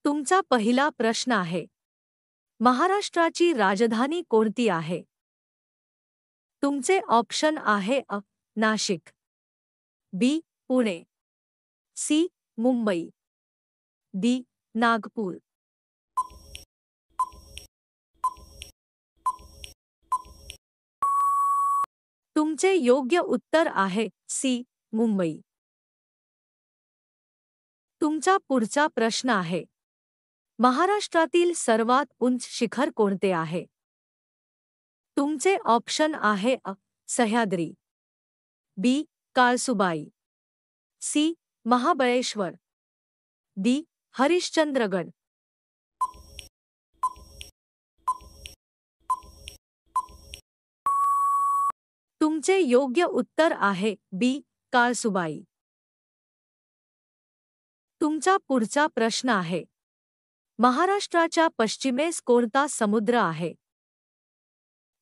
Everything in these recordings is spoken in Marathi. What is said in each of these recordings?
तुमचा पहिला प्रश्न आहे, महाराष्ट्राची राजधानी कोणती आहे? तुमचे ऑप्शन आहे अ. नाशिक, बी. पुणे, सी. मुंबई, डी. नागपूर. तुमचे योग्य उत्तर आहे सी. मुंबई. तुमचा पुढचा प्रश्न आहे, महाराष्ट्रातील सर्वात उंच शिखर कोणते आहे? तुमचे ऑप्शन आहे अ. सह्याद्री, बी. काळसुबाई, सी. महाबळेश्वर, डी. हरिश्चंद्रगड. तुमचे योग्य उत्तर आहे बी. काळसुबाई. तुमचा पुढचा प्रश्न आहे, महाराष्ट्राच्या पश्चिमेस कोणता समुद्र आहे?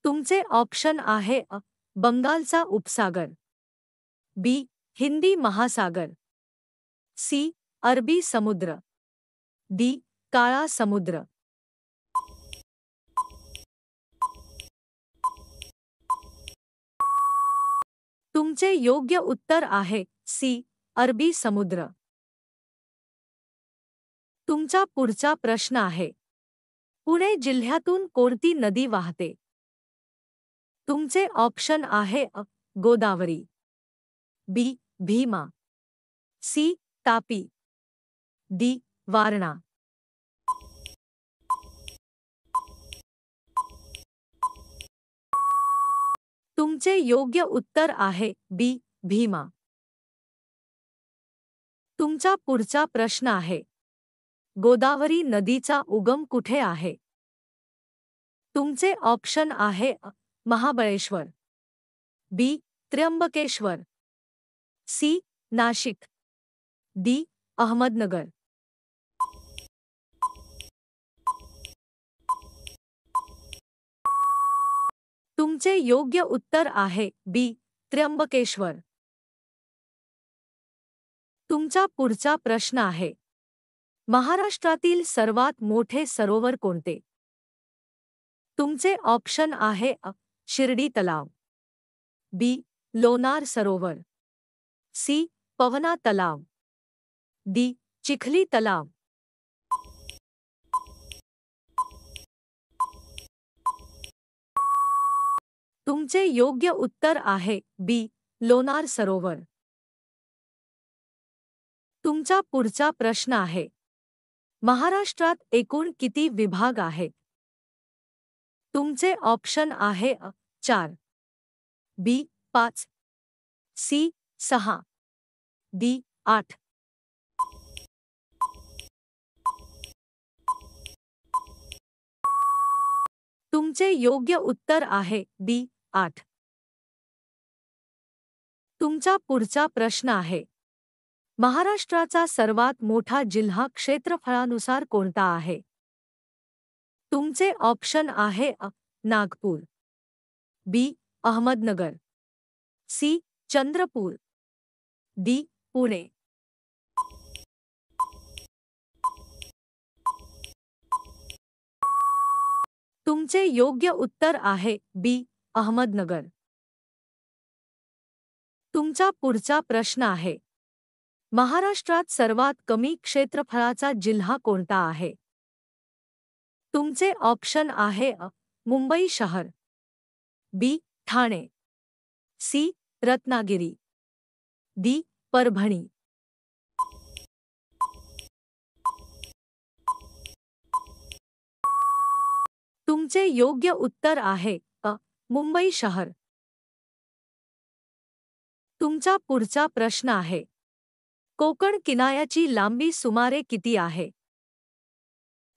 तुमचे ऑप्शन आहे अ. बंगालचा उपसागर, बी. हिंदी महासागर, सी. अरबी समुद्र, डी. काळा समुद्र. तुमचे योग्य उत्तर आहे सी. अरबी समुद्र. तुमचा पुढचा प्रश्न आहे, पुणे जिल्ह्यातून कोणती नदी वाहते? तुमचे ऑप्शन आहे अ. गोदावरी, बी. भीमा, सी. तापी, डी. वारणा. तुमचे योग्य उत्तर आहे बी. भीमा. तुमचा पुढचा प्रश्न आहे, गोदावरी नदीचा उगम कुठे आहे? तुमचे ऑप्शन आहे अ. महाबळेश्वर, बी. त्र्यंबकेश्वर, सी. नाशिक, डी. अहमदनगर. तुमचे योग्य उत्तर आहे बी. त्र्यंबकेश्वर. तुमचा पुढचा प्रश्न आहे, महाराष्ट्रातील सर्वात मोठे सरोवर कोणते? तुमचे ऑप्शन आहे अ. शिर्डी तलाव, बी. लोणार सरोवर, सी. पवना तलाव, डी. चिखली तलाव. तुमचे योग्य उत्तर आहे बी. लोणार सरोवर. तुमचा पुढचा प्रश्न आहे, महाराष्ट्रात एकूण किती विभाग आहेत? तुमचे ऑप्शन आहे अ. 4, बी. 5, सी. 6, डी. 8. तुमचे योग्य उत्तर आहे बी. 8. तुमचा पुढचा प्रश्न आहे, महाराष्ट्राचा सर्वात मोठा जिल्हा क्षेत्रफळानुसार कोणता आहे? तुमचे ऑप्शन आहे अ. नागपूर, बी. अहमदनगर, सी. चंद्रपूर, डी. पुणे. तुमचे योग्य उत्तर आहे बी. अहमदनगर. तुमचा पुढचा प्रश्न आहे, महाराष्ट्रात सर्वात कमी क्षेत्रफळाचा जिल्हा कोणता आहे? तुमचे ऑप्शन आहे अ. मुंबई शहर, बी. ठाणे, सी. रत्नागिरी, डी. परभणी. तुमचे योग्य उत्तर आहे अ. मुंबई शहर. तुमचा पुढचा प्रश्न आहे, कोकण किनाऱ्याची लांबी सुमारे किती आहे?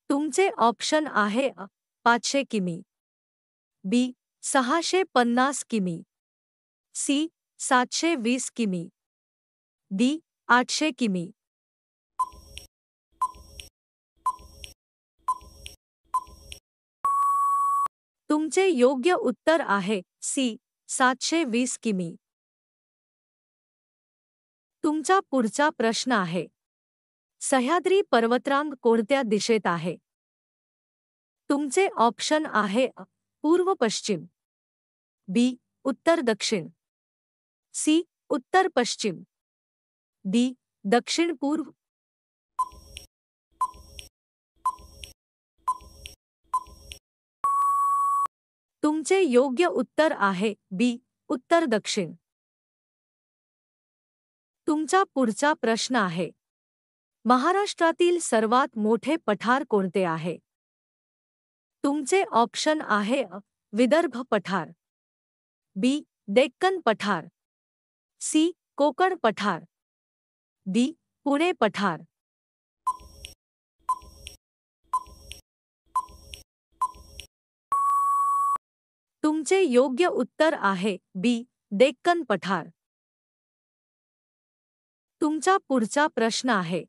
तुमचे ऑप्शन आहे अ. 500 किमी, बी. 650 किमी, सी. 720 किमी, डी. 800 किमी. तुमचे योग्य उत्तर आहे सी. 720 किमी. तुमचा पुढचा प्रश्न आहे, सह्याद्री पर्वतरांग कोणत्या दिशेत आहे? तुमचे ऑप्शन आहे पूर्व पश्चिम, बी उत्तर दक्षिण, सी उत्तर पश्चिम, डी दक्षिण पूर्व. तुमचे योग्य उत्तर आहे बी उत्तर दक्षिण. तुमचा पुढचा प्रश्न आहे, महाराष्ट्रातील सर्वात मोठे पठार कोणते आहे? तुमचे ऑप्शन आहे विदर्भ पठार, बी डेक्कन पठार, सी कोकण पठार, डी पुणे पठार. तुमचे योग्य उत्तर आहे बी डेक्कन पठार. तुमचा पुढचा प्रश्न आहे,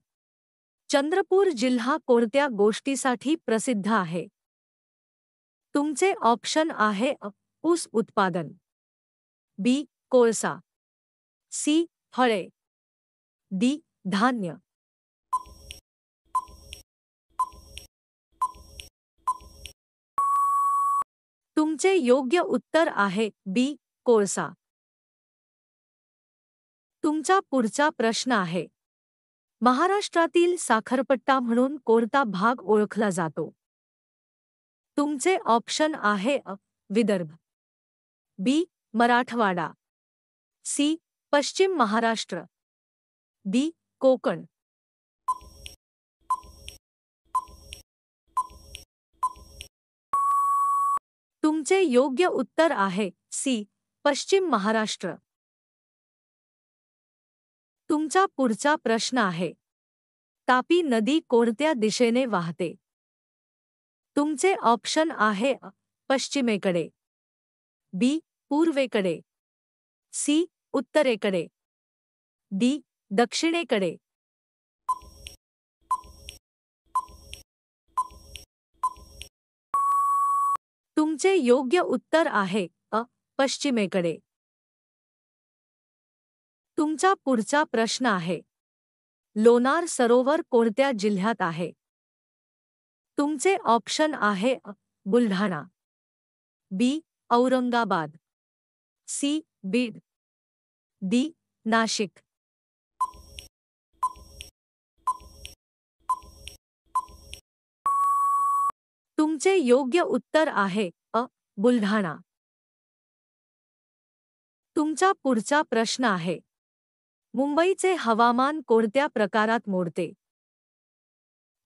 चंद्रपूर जिल्हा कोणत्या गोष्टीसाठी प्रसिद्ध आहे? तुमचे ऑप्शन आहे ऊस उत्पादन, बी कोळसा, सी फळे, डी धान्य. तुमचे योग्य उत्तर आहे बी कोळसा. तुमचा पुढचा प्रश्न आहे, महाराष्ट्रातील साखरपट्टा म्हणून कोणता भाग ओळखला जातो? तुमचे ऑप्शन आहे विदर्भ, बी मराठवाडा, सी पश्चिम महाराष्ट्र, डी कोकण. तुमचे योग्य उत्तर आहे सी पश्चिम महाराष्ट्र. तुमचा पुढचा प्रश्न आहे, तापी नदी कोणत्या दिशेने वाहते? तुमचे ऑप्शन आहे पश्चिमेकडे, बी पूर्वेकडे, सी उत्तरेकडे, डी दक्षिणेकडे. तुमचे योग्य उत्तर आहे पश्चिमेकडे. तुमचा पुढचा प्रश्न आहे, लोणार सरोवर कोणत्या जिल्ह्यात आहे? तुमचे ऑप्शन आहे बुलढाणा, बी औरंगाबाद, सी बीड, डी नाशिक. तुमचे योग्य उत्तर आहे बुलढाणा. तुमचा पुढचा प्रश्न आहे, मुंबईचे हवामान कोणत्या प्रकारात मोडते?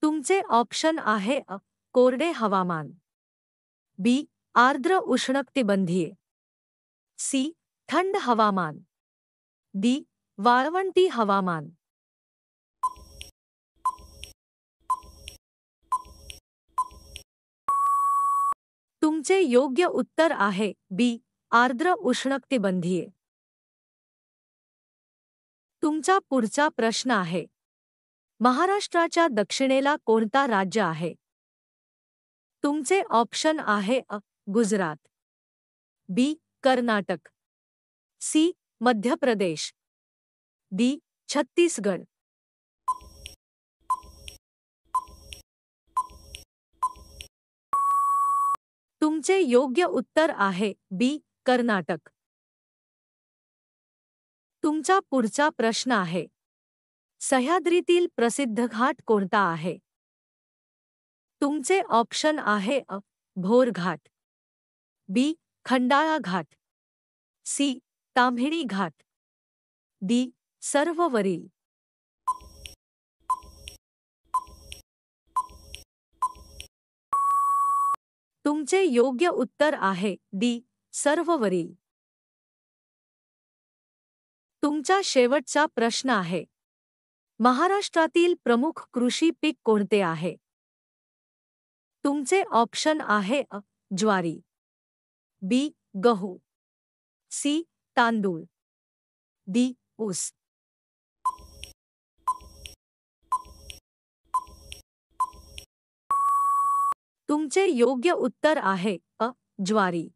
तुमचे ऑप्शन आहे कोरडे हवामान, बी आर्द्र उष्णकटिबंधीय, सी थंड हवामान, डी वाळवंटी हवामान. तुमचे योग्य उत्तर आहे बी आर्द्र उष्णकटिबंधीय. तुमचा पुढचा प्रश्न आहे, महाराष्ट्राच्या दक्षिणेला कोणता राज्य आहे? तुमचे ऑप्शन आहे गुजरात, बी कर्नाटक, सी मध्य प्रदेश, डी छत्तीसगड. तुमचे योग्य उत्तर आहे बी कर्नाटक. तुमचा पुढचा प्रश्न आहे, सह्याद्रीतील प्रसिद्ध घाट कोणता आहे? तुमचे ऑप्शन आहे भोर घाट, बी खंडाळा घाट, सी ताम्हिणी घाट, डी सर्व वरील. तुमचे योग्य उत्तर आहे डी सर्व वरील. तुमचा शेवटचा प्रश्न आहे, महाराष्ट्रातील प्रमुख कृषी पीक कोणते आहे? तुमचे ऑप्शन आहे ज्वारी, बी गहू, सी तांदूळ, डी ऊस. तुमचे योग्य उत्तर आहे ज्वारी.